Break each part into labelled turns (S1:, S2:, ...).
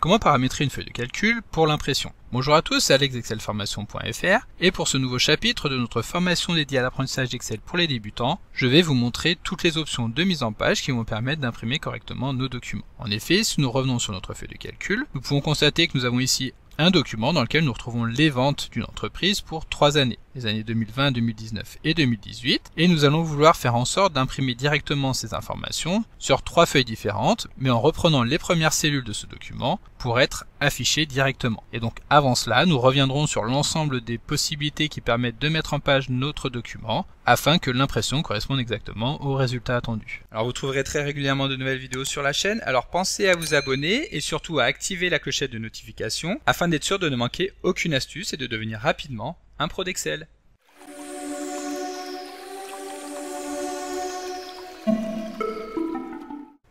S1: Comment paramétrer une feuille de calcul pour l'impression? Bonjour à tous, c'est alexexcelformation.fr et pour ce nouveau chapitre de notre formation dédiée à l'apprentissage d'Excel pour les débutants, je vais vous montrer toutes les options de mise en page qui vont permettre d'imprimer correctement nos documents. En effet, si nous revenons sur notre feuille de calcul, nous pouvons constater que nous avons ici un document dans lequel nous retrouvons les ventes d'une entreprise pour 3 années, les années 2020, 2019 et 2018, et nous allons vouloir faire en sorte d'imprimer directement ces informations sur 3 feuilles différentes, mais en reprenant les premières cellules de ce document pour être affichées directement. Et donc avant cela, nous reviendrons sur l'ensemble des possibilités qui permettent de mettre en page notre document afin que l'impression corresponde exactement au résultat attendu. Alors vous trouverez très régulièrement de nouvelles vidéos sur la chaîne, alors pensez à vous abonner et surtout à activer la clochette de notification afin d'être sûr de ne manquer aucune astuce et de devenir rapidement un pro d'Excel.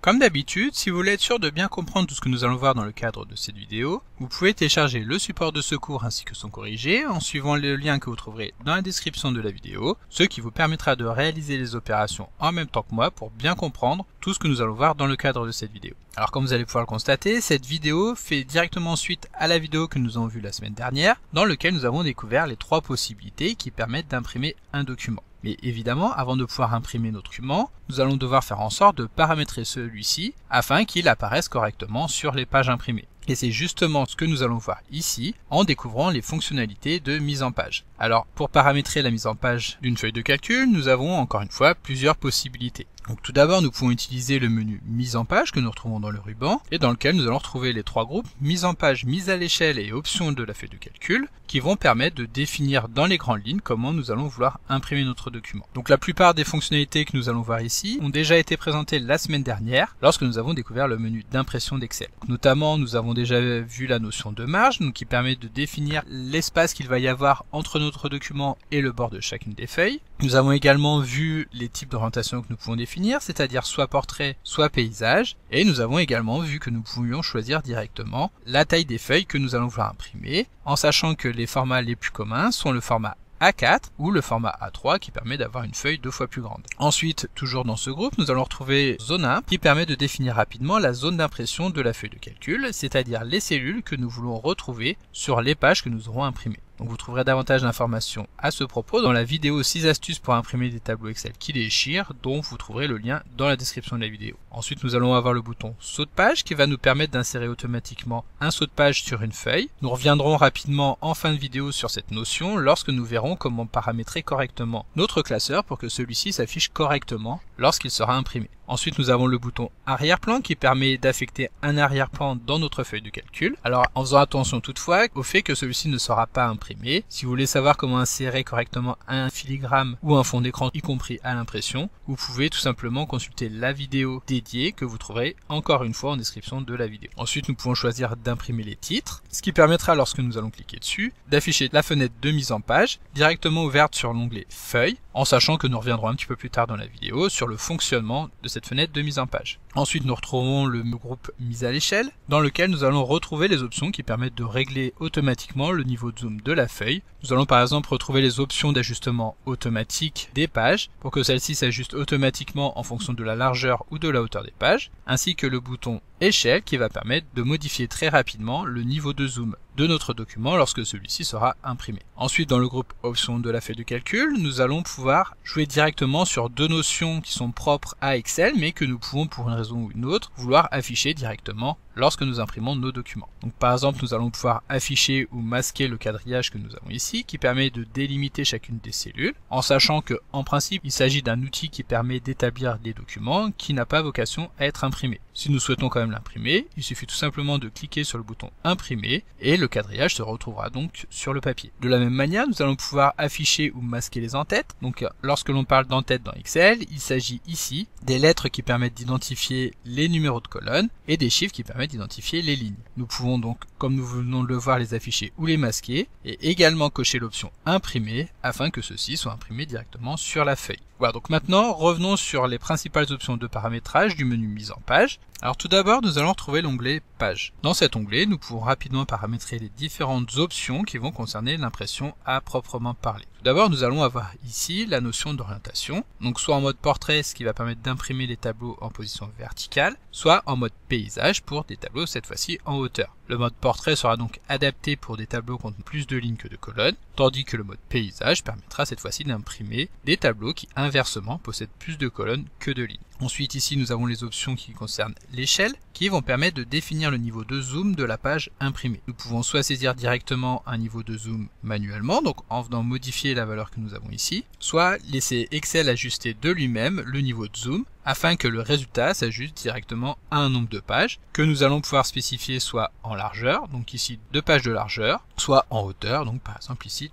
S1: Comme d'habitude, si vous voulez être sûr de bien comprendre tout ce que nous allons voir dans le cadre de cette vidéo, vous pouvez télécharger le support de secours ainsi que son corrigé en suivant le lien que vous trouverez dans la description de la vidéo, ce qui vous permettra de réaliser les opérations en même temps que moi pour bien comprendre tout ce que nous allons voir dans le cadre de cette vidéo. Alors comme vous allez pouvoir le constater, cette vidéo fait directement suite à la vidéo que nous avons vue la semaine dernière, dans laquelle nous avons découvert les 3 possibilités qui permettent d'imprimer un document. Mais évidemment, avant de pouvoir imprimer notre document, nous allons devoir faire en sorte de paramétrer celui-ci afin qu'il apparaisse correctement sur les pages imprimées. Et c'est justement ce que nous allons voir ici en découvrant les fonctionnalités de mise en page. Alors pour paramétrer la mise en page d'une feuille de calcul, nous avons encore une fois plusieurs possibilités. Donc tout d'abord, nous pouvons utiliser le menu mise en page que nous retrouvons dans le ruban et dans lequel nous allons retrouver les 3 groupes mise en page, mise à l'échelle et options de la feuille de calcul qui vont permettre de définir dans les grandes lignes comment nous allons vouloir imprimer notre document. Donc la plupart des fonctionnalités que nous allons voir ici ont déjà été présentées la semaine dernière lorsque nous avons découvert le menu d'impression d'Excel. Notamment, nous avons déjà vu la notion de marge, donc qui permet de définir l'espace qu'il va y avoir entre notre document et le bord de chacune des feuilles. Nous avons également vu les types d'orientation que nous pouvons définir, c'est-à-dire soit portrait, soit paysage, et nous avons également vu que nous pouvions choisir directement la taille des feuilles que nous allons vouloir imprimer, en sachant que les formats les plus communs sont le format A4 ou le format A3 qui permet d'avoir une feuille 2 fois plus grande. Ensuite, toujours dans ce groupe, nous allons retrouver zone 1 qui permet de définir rapidement la zone d'impression de la feuille de calcul, c'est-à-dire les cellules que nous voulons retrouver sur les pages que nous aurons imprimées. Donc vous trouverez davantage d'informations à ce propos dans la vidéo 6 astuces pour imprimer des tableaux Excel qui déchirent, dont vous trouverez le lien dans la description de la vidéo. Ensuite, nous allons avoir le bouton saut de page qui va nous permettre d'insérer automatiquement un saut de page sur une feuille. Nous reviendrons rapidement en fin de vidéo sur cette notion lorsque nous verrons comment paramétrer correctement notre classeur pour que celui-ci s'affiche correctement lorsqu'il sera imprimé. Ensuite, nous avons le bouton arrière-plan qui permet d'affecter un arrière-plan dans notre feuille de calcul. Alors, en faisant attention toutefois au fait que celui-ci ne sera pas imprimé. Si vous voulez savoir comment insérer correctement un filigrane ou un fond d'écran, y compris à l'impression, vous pouvez tout simplement consulter la vidéo dédiée que vous trouverez encore une fois en description de la vidéo. Ensuite, nous pouvons choisir d'imprimer les titres, ce qui permettra, lorsque nous allons cliquer dessus, d'afficher la fenêtre de mise en page directement ouverte sur l'onglet Feuilles, en sachant que nous reviendrons un petit peu plus tard dans la vidéo sur le fonctionnement de cette fenêtre de mise en page. Ensuite, nous retrouvons le groupe mise à l'échelle, dans lequel nous allons retrouver les options qui permettent de régler automatiquement le niveau de zoom de la feuille. Nous allons par exemple retrouver les options d'ajustement automatique des pages, pour que celles-ci s'ajustent automatiquement en fonction de la largeur ou de la hauteur des pages, ainsi que le bouton échelle qui va permettre de modifier très rapidement le niveau de zoom de notre document lorsque celui-ci sera imprimé. Ensuite, dans le groupe options de la feuille de calcul, nous allons pouvoir jouer directement sur 2 notions qui sont propres à Excel, mais que nous pouvons pour une raison ou une autre vouloir afficher directement lorsque nous imprimons nos documents. Donc par exemple, nous allons pouvoir afficher ou masquer le quadrillage que nous avons ici, qui permet de délimiter chacune des cellules, en sachant que en principe, il s'agit d'un outil qui permet d'établir des documents qui n'a pas vocation à être imprimé. Si nous souhaitons quand même l'imprimer, il suffit tout simplement de cliquer sur le bouton imprimer et le quadrillage se retrouvera donc sur le papier. De la même manière, nous allons pouvoir afficher ou masquer les en-têtes. Donc lorsque l'on parle d'en-tête dans Excel, il s'agit ici des lettres qui permettent d'identifier les numéros de colonne et des chiffres qui permettent d'identifier les lignes. Nous pouvons donc, comme nous venons de le voir, les afficher ou les masquer et également cocher l'option imprimer afin que ceux-ci soient imprimés directement sur la feuille. Voilà, donc maintenant revenons sur les principales options de paramétrage du menu mise en page. Alors tout d'abord, nous allons retrouver l'onglet Page. Dans cet onglet, nous pouvons rapidement paramétrer les différentes options qui vont concerner l'impression à proprement parler. Tout d'abord, nous allons avoir ici la notion d'orientation, donc soit en mode portrait, ce qui va permettre d'imprimer les tableaux en position verticale, soit en mode paysage pour des tableaux cette fois-ci en hauteur. Le mode portrait sera donc adapté pour des tableaux contenant plus de lignes que de colonnes, tandis que le mode paysage permettra cette fois-ci d'imprimer des tableaux qui inversement possèdent plus de colonnes que de lignes. Ensuite ici nous avons les options qui concernent l'échelle, qui vont permettre de définir le niveau de zoom de la page imprimée. Nous pouvons soit saisir directement un niveau de zoom manuellement, donc en venant modifier la valeur que nous avons ici, soit laisser Excel ajuster de lui-même le niveau de zoom, afin que le résultat s'ajuste directement à un nombre de pages, que nous allons pouvoir spécifier soit en largeur, donc ici 2 pages de largeur, soit en hauteur, donc par exemple ici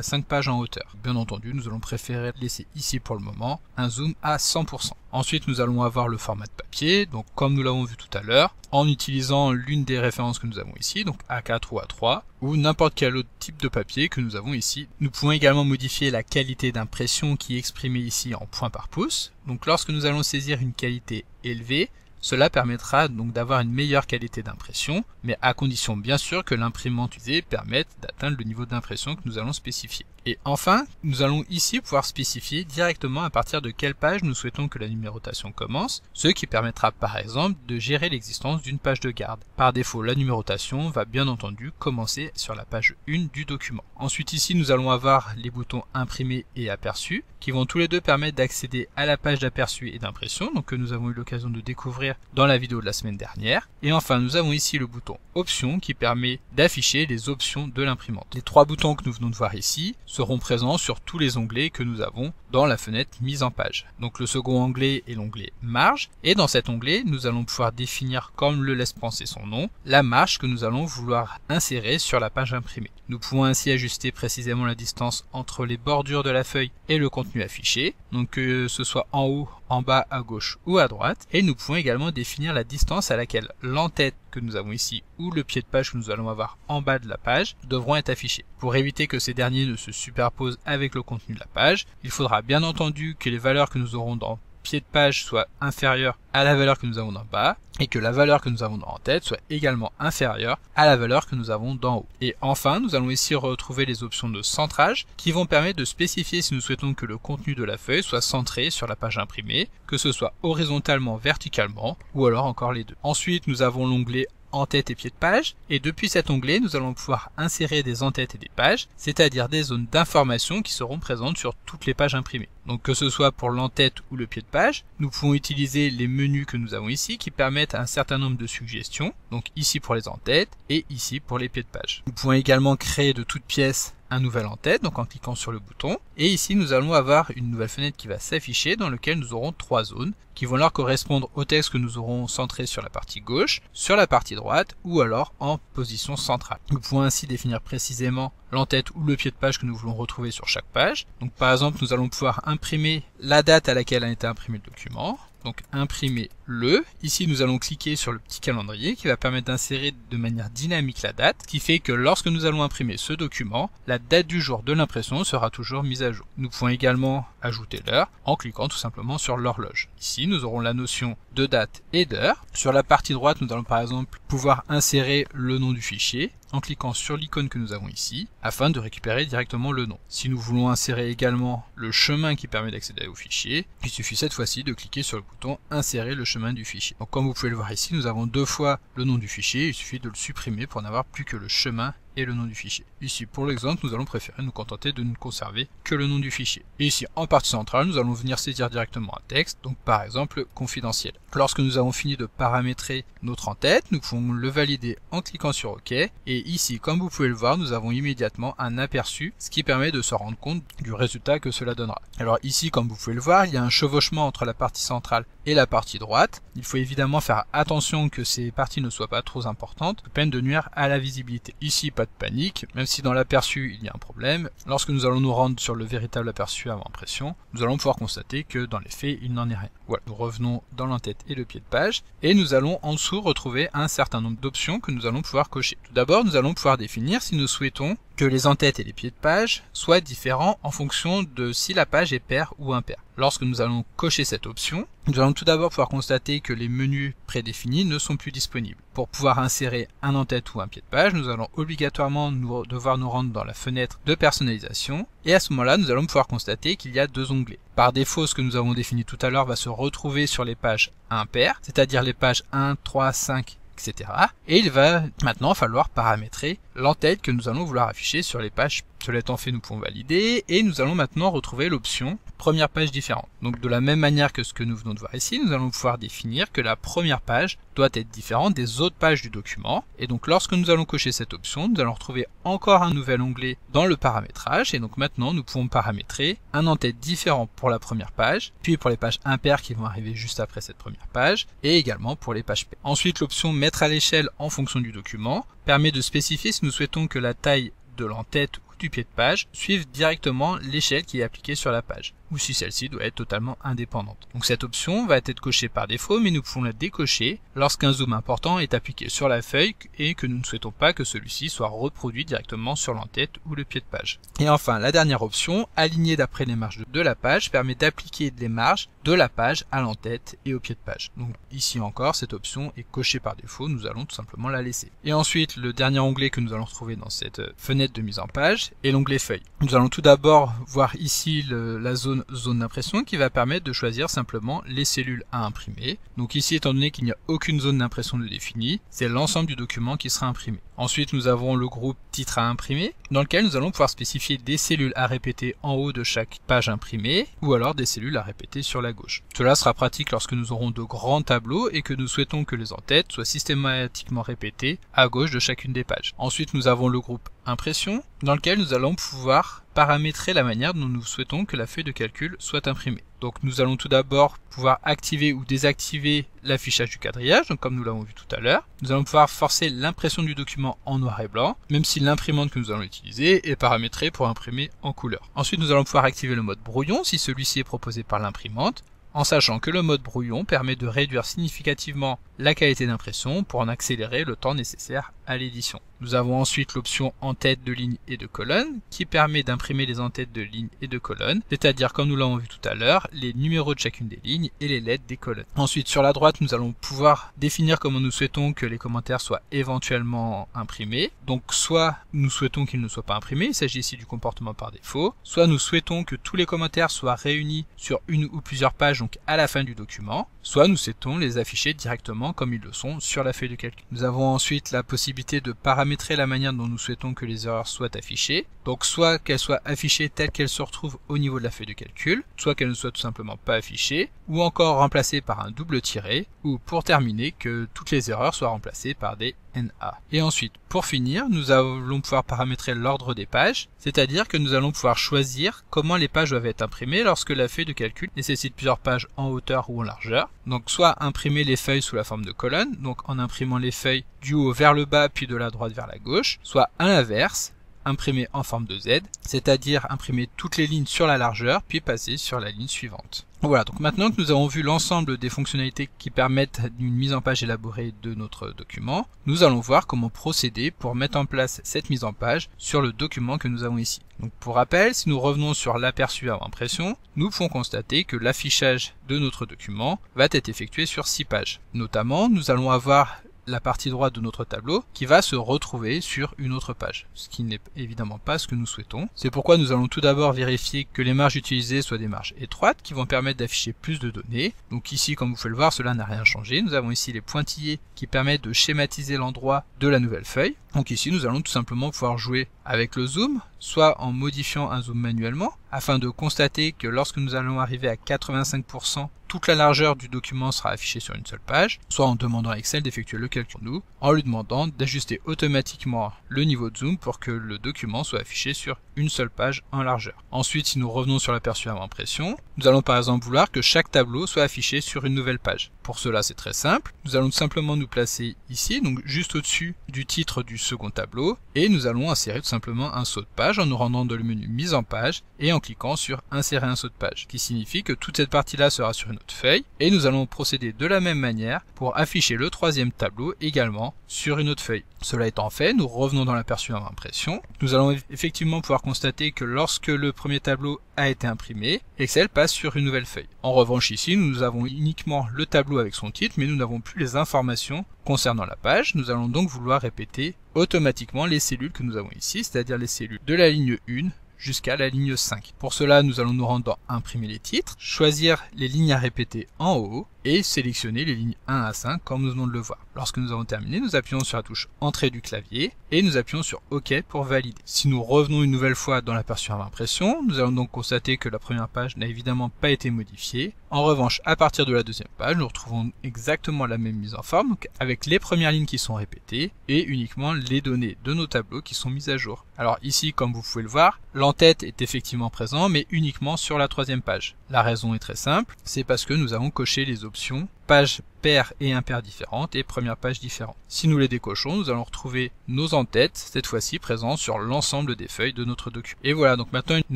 S1: 5 pages en hauteur. Bien entendu, nous allons préférer laisser ici pour le moment un zoom à 100%. Ensuite, nous allons avoir le format de papier, donc comme nous l'avons vu tout à l'heure, en utilisant l'une des références que nous avons ici, donc A4 ou A3, ou n'importe quel autre type de papier que nous avons ici. Nous pouvons également modifier la qualité d'impression qui est exprimée ici en points par pouce. Donc lorsque nous allons saisir une qualité élevée, cela permettra donc d'avoir une meilleure qualité d'impression, mais à condition bien sûr que l'imprimante utilisée permette d'atteindre le niveau d'impression que nous allons spécifier. Et enfin, nous allons ici pouvoir spécifier directement à partir de quelle page nous souhaitons que la numérotation commence, ce qui permettra par exemple de gérer l'existence d'une page de garde. Par défaut, la numérotation va bien entendu commencer sur la page 1 du document. Ensuite ici, nous allons avoir les boutons imprimer et aperçu, qui vont tous les deux permettre d'accéder à la page d'aperçu et d'impression, donc que nous avons eu l'occasion de découvrir dans la vidéo de la semaine dernière. Et enfin, nous avons ici le bouton options qui permet d'afficher les options de l'imprimante. Les 3 boutons que nous venons de voir ici seront présents sur tous les onglets que nous avons dans la fenêtre mise en page. Donc le second onglet est l'onglet marge, et dans cet onglet, nous allons pouvoir définir, comme le laisse penser son nom, la marge que nous allons vouloir insérer sur la page imprimée. Nous pouvons ainsi ajuster précisément la distance entre les bordures de la feuille et le contenu affiché, donc que ce soit en haut, en bas, à gauche ou à droite, et nous pouvons également définir la distance à laquelle l'entête que nous avons ici ou le pied de page que nous allons avoir en bas de la page devront être affichés. Pour éviter que ces derniers ne se superposent avec le contenu de la page, il faudra bien entendu que les valeurs que nous aurons dans pied de page soit inférieure à la valeur que nous avons d'en bas, et que la valeur que nous avons en tête soit également inférieure à la valeur que nous avons d'en haut. Et enfin, nous allons ici retrouver les options de centrage qui vont permettre de spécifier si nous souhaitons que le contenu de la feuille soit centré sur la page imprimée, que ce soit horizontalement, verticalement, ou alors encore les deux. Ensuite, nous avons l'onglet en-tête et pied de page, et depuis cet onglet, nous allons pouvoir insérer des en-têtes et des pages, c'est-à-dire des zones d'information qui seront présentes sur toutes les pages imprimées. Donc que ce soit pour l'en-tête ou le pied de page, nous pouvons utiliser les menus que nous avons ici qui permettent un certain nombre de suggestions, donc ici pour les en-têtes et ici pour les pieds de page. Nous pouvons également créer de toutes pièces un nouvel en-tête, donc en cliquant sur le bouton, et ici nous allons avoir une nouvelle fenêtre qui va s'afficher dans laquelle nous aurons 3 zones qui vont leur correspondre au texte que nous aurons centré sur la partie gauche, sur la partie droite ou alors en position centrale. Nous pouvons ainsi définir précisément l'en-tête ou le pied de page que nous voulons retrouver sur chaque page. Donc par exemple, nous allons pouvoir imprimer la date à laquelle a été imprimé le document. Donc imprimer le. Ici nous allons cliquer sur le petit calendrier qui va permettre d'insérer de manière dynamique la date, ce qui fait que lorsque nous allons imprimer ce document, la date du jour de l'impression sera toujours mise à jour. Nous pouvons également ajouter l'heure en cliquant tout simplement sur l'horloge. Ici nous aurons la notion de date et d'heure. Sur la partie droite, nous allons par exemple pouvoir insérer le nom du fichier en cliquant sur l'icône que nous avons ici, afin de récupérer directement le nom. Si nous voulons insérer également le chemin qui permet d'accéder au fichier, il suffit cette fois-ci de cliquer sur le bouton insérer le chemin du fichier. Donc comme vous pouvez le voir ici, nous avons 2 fois le nom du fichier, il suffit de le supprimer pour n'avoir plus que le chemin et le nom du fichier. Ici, pour l'exemple, nous allons préférer nous contenter de ne conserver que le nom du fichier. Et ici, en partie centrale, nous allons venir saisir directement un texte, donc par exemple confidentiel. Lorsque nous avons fini de paramétrer notre en-tête, nous pouvons le valider en cliquant sur OK. Et ici, comme vous pouvez le voir, nous avons immédiatement un aperçu, ce qui permet de se rendre compte du résultat que cela donnera. Alors ici, comme vous pouvez le voir, il y a un chevauchement entre la partie centrale et la partie droite. Il faut évidemment faire attention que ces parties ne soient pas trop importantes, de peine de nuire à la visibilité. Ici, pas de panique, même si dans l'aperçu il y a un problème. Lorsque nous allons nous rendre sur le véritable aperçu avant impression, nous allons pouvoir constater que dans les faits, il n'en est rien. Voilà, nous revenons dans l'en-tête et le pied de page, et nous allons en dessous retrouver un certain nombre d'options que nous allons pouvoir cocher. Tout d'abord, nous allons pouvoir définir si nous souhaitons que les en-têtes et les pieds de page soient différents en fonction de si la page est paire ou impaire. Lorsque nous allons cocher cette option, nous allons tout d'abord pouvoir constater que les menus prédéfinis ne sont plus disponibles. Pour pouvoir insérer un en-tête ou un pied de page, nous allons obligatoirement devoir nous rendre dans la fenêtre de personnalisation, et à ce moment-là, nous allons pouvoir constater qu'il y a deux onglets. Par défaut, ce que nous avons défini tout à l'heure va se retrouver sur les pages impaires, c'est-à-dire les pages 1, 3, 5, etc. Et il va maintenant falloir paramétrer l'en-tête que nous allons vouloir afficher sur les pages. Cela étant fait, nous pouvons valider et nous allons maintenant retrouver l'option première page différente. Donc de la même manière que ce que nous venons de voir ici, nous allons pouvoir définir que la première page doit être différente des autres pages du document. Et donc lorsque nous allons cocher cette option, nous allons retrouver encore un nouvel onglet dans le paramétrage. Et donc maintenant, nous pouvons paramétrer un en-tête différent pour la première page, puis pour les pages impaires qui vont arriver juste après cette première page, et également pour les pages paires. Ensuite, l'option mettre à l'échelle en fonction du document permet de spécifier si nous souhaitons que la taille de l'en-tête ou du pied de page suive directement l'échelle qui est appliquée sur la page, ou si celle-ci doit être totalement indépendante. Donc cette option va être cochée par défaut, mais nous pouvons la décocher lorsqu'un zoom important est appliqué sur la feuille et que nous ne souhaitons pas que celui-ci soit reproduit directement sur l'en-tête ou le pied de page. Et enfin, la dernière option, aligner d'après les marges de la page, permet d'appliquer les marges de la page à l'en-tête et au pied de page. Donc ici encore, cette option est cochée par défaut, nous allons tout simplement la laisser. Et ensuite, le dernier onglet que nous allons retrouver dans cette fenêtre de mise en page est l'onglet feuille. Nous allons tout d'abord voir ici la zone d'impression qui va permettre de choisir simplement les cellules à imprimer. Donc ici, étant donné qu'il n'y a aucune zone d'impression de définie, c'est l'ensemble du document qui sera imprimé. Ensuite, nous avons le groupe titre à imprimer, dans lequel nous allons pouvoir spécifier des cellules à répéter en haut de chaque page imprimée, ou alors des cellules à répéter sur la gauche. Cela sera pratique lorsque nous aurons de grands tableaux et que nous souhaitons que les en-têtes soient systématiquement répétées à gauche de chacune des pages. Ensuite, nous avons le groupe impression, dans lequel nous allons pouvoir paramétrer la manière dont nous souhaitons que la feuille de calcul soit imprimée. Donc nous allons tout d'abord pouvoir activer ou désactiver l'affichage du quadrillage, donc comme nous l'avons vu tout à l'heure. Nous allons pouvoir forcer l'impression du document en noir et blanc, même si l'imprimante que nous allons utiliser est paramétrée pour imprimer en couleur. Ensuite, nous allons pouvoir activer le mode brouillon si celui-ci est proposé par l'imprimante, en sachant que le mode brouillon permet de réduire significativement la qualité d'impression pour en accélérer le temps nécessaire à l'édition. Nous avons ensuite l'option en-tête de ligne et de colonne qui permet d'imprimer les en-têtes de ligne et de colonne, c'est-à-dire comme nous l'avons vu tout à l'heure, les numéros de chacune des lignes et les lettres des colonnes. Ensuite sur la droite nous allons pouvoir définir comment nous souhaitons que les commentaires soient éventuellement imprimés. Donc soit nous souhaitons qu'ils ne soient pas imprimés, il s'agit ici du comportement par défaut, soit nous souhaitons que tous les commentaires soient réunis sur une ou plusieurs pages, donc à la fin du document, soit nous souhaitons les afficher directement comme ils le sont sur la feuille de calcul. Nous avons ensuite la possibilité de paramétrer la manière dont nous souhaitons que les erreurs soient affichées, donc soit qu'elles soient affichées telles qu'elles se retrouvent au niveau de la feuille de calcul, soit qu'elles ne soient tout simplement pas affichées, ou encore remplacées par un double tiret, ou pour terminer que toutes les erreurs soient remplacées par des NA. Et ensuite, pour finir, nous allons pouvoir paramétrer l'ordre des pages, c'est-à-dire que nous allons pouvoir choisir comment les pages doivent être imprimées lorsque la feuille de calcul nécessite plusieurs pages en hauteur ou en largeur. Donc soit imprimer les feuilles sous la forme de colonne, donc en imprimant les feuilles du haut vers le bas puis de la droite vers la gauche, soit à l'inverse, imprimer en forme de Z, c'est-à-dire imprimer toutes les lignes sur la largeur puis passer sur la ligne suivante. Voilà, donc maintenant que nous avons vu l'ensemble des fonctionnalités qui permettent une mise en page élaborée de notre document, nous allons voir comment procéder pour mettre en place cette mise en page sur le document que nous avons ici. Donc pour rappel, si nous revenons sur l'aperçu avant impression, nous pouvons constater que l'affichage de notre document va être effectué sur 6 pages. Notamment, nous allons avoir la partie droite de notre tableau qui va se retrouver sur une autre page, ce qui n'est évidemment pas ce que nous souhaitons. C'est pourquoi nous allons tout d'abord vérifier que les marges utilisées soient des marges étroites qui vont permettre d'afficher plus de données. Donc ici, comme vous pouvez le voir, cela n'a rien changé. Nous avons ici les pointillés qui permettent de schématiser l'endroit de la nouvelle feuille. Donc ici, nous allons tout simplement pouvoir jouer avec le zoom, soit en modifiant un zoom manuellement, afin de constater que lorsque nous allons arriver à 85%, toute la largeur du document sera affichée sur une seule page, soit en demandant à Excel d'effectuer le calcul pour nous, en lui demandant d'ajuster automatiquement le niveau de zoom pour que le document soit affiché sur une seule page en largeur. Ensuite, si nous revenons sur l'aperçu avant impression, nous allons par exemple vouloir que chaque tableau soit affiché sur une nouvelle page. Pour cela, c'est très simple. Nous allons simplement nous placer ici, donc juste au-dessus du titre du second tableau, et nous allons insérer tout simplement un saut de page en nous rendant dans le menu mise en page et en cliquant sur insérer un saut de page, qui signifie que toute cette partie-là sera sur une autre feuille, et nous allons procéder de la même manière pour afficher le troisième tableau également sur une autre feuille. Cela étant fait, nous revenons dans l'aperçu avant impression. Nous allons effectivement pouvoir constater que lorsque le premier tableau a été imprimé, Excel passe sur une nouvelle feuille. En revanche ici, nous avons uniquement le tableau avec son titre, mais nous n'avons plus les informations concernant la page. Nous allons donc vouloir répéter automatiquement les cellules que nous avons ici, c'est-à-dire les cellules de la ligne 1 jusqu'à la ligne 5. Pour cela, nous allons nous rendre dans imprimer les titres, choisir les lignes à répéter en haut et sélectionner les lignes 1 à 5 comme nous venons de le voir. Lorsque nous avons terminé, nous appuyons sur la touche Entrée du clavier et nous appuyons sur OK pour valider. Si nous revenons une nouvelle fois dans l'aperçu avant impression, nous allons donc constater que la première page n'a évidemment pas été modifiée. En revanche, à partir de la deuxième page, nous retrouvons exactement la même mise en forme, donc avec les premières lignes qui sont répétées et uniquement les données de nos tableaux qui sont mises à jour. Alors ici, comme vous pouvez le voir, l'en-tête est effectivement présent, mais uniquement sur la troisième page. La raison est très simple, c'est parce que nous avons coché les options page paire et impair différentes et première page différente. Si nous les décochons, nous allons retrouver nos en-têtes, cette fois-ci présents sur l'ensemble des feuilles de notre document. Et voilà, donc maintenant il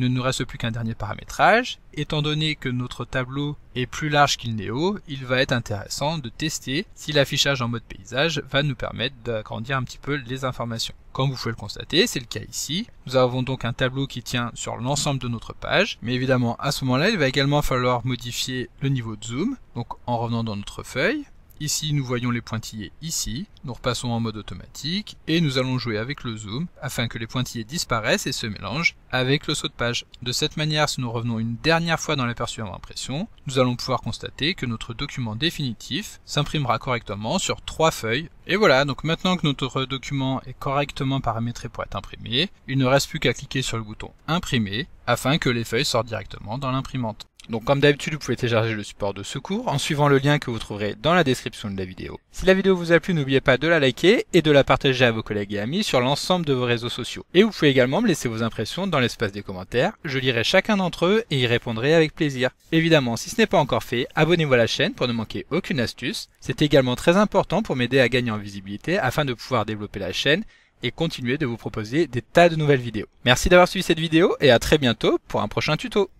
S1: ne nous reste plus qu'un dernier paramétrage. Étant donné que notre tableau est plus large qu'il n'est haut, il va être intéressant de tester si l'affichage en mode paysage va nous permettre d'agrandir un petit peu les informations. Comme vous pouvez le constater, c'est le cas ici. Nous avons donc un tableau qui tient sur l'ensemble de notre page, mais évidemment à ce moment-là, il va également falloir modifier le niveau de zoom, donc en revenant dans notre feuille. Ici, nous voyons les pointillés ici, nous repassons en mode automatique et nous allons jouer avec le zoom afin que les pointillés disparaissent et se mélangent avec le saut de page. De cette manière, si nous revenons une dernière fois dans l'aperçu avant impression, nous allons pouvoir constater que notre document définitif s'imprimera correctement sur 3 feuilles. Et voilà, donc maintenant que notre document est correctement paramétré pour être imprimé, il ne reste plus qu'à cliquer sur le bouton imprimer afin que les feuilles sortent directement dans l'imprimante. Donc comme d'habitude, vous pouvez télécharger le support de secours en suivant le lien que vous trouverez dans la description de la vidéo. Si la vidéo vous a plu, n'oubliez pas de la liker et de la partager à vos collègues et amis sur l'ensemble de vos réseaux sociaux. Et vous pouvez également me laisser vos impressions dans l'espace des commentaires, je lirai chacun d'entre eux et y répondrai avec plaisir. Évidemment, si ce n'est pas encore fait, abonnez-vous à la chaîne pour ne manquer aucune astuce. C'est également très important pour m'aider à gagner en visibilité afin de pouvoir développer la chaîne et continuer de vous proposer des tas de nouvelles vidéos. Merci d'avoir suivi cette vidéo et à très bientôt pour un prochain tuto.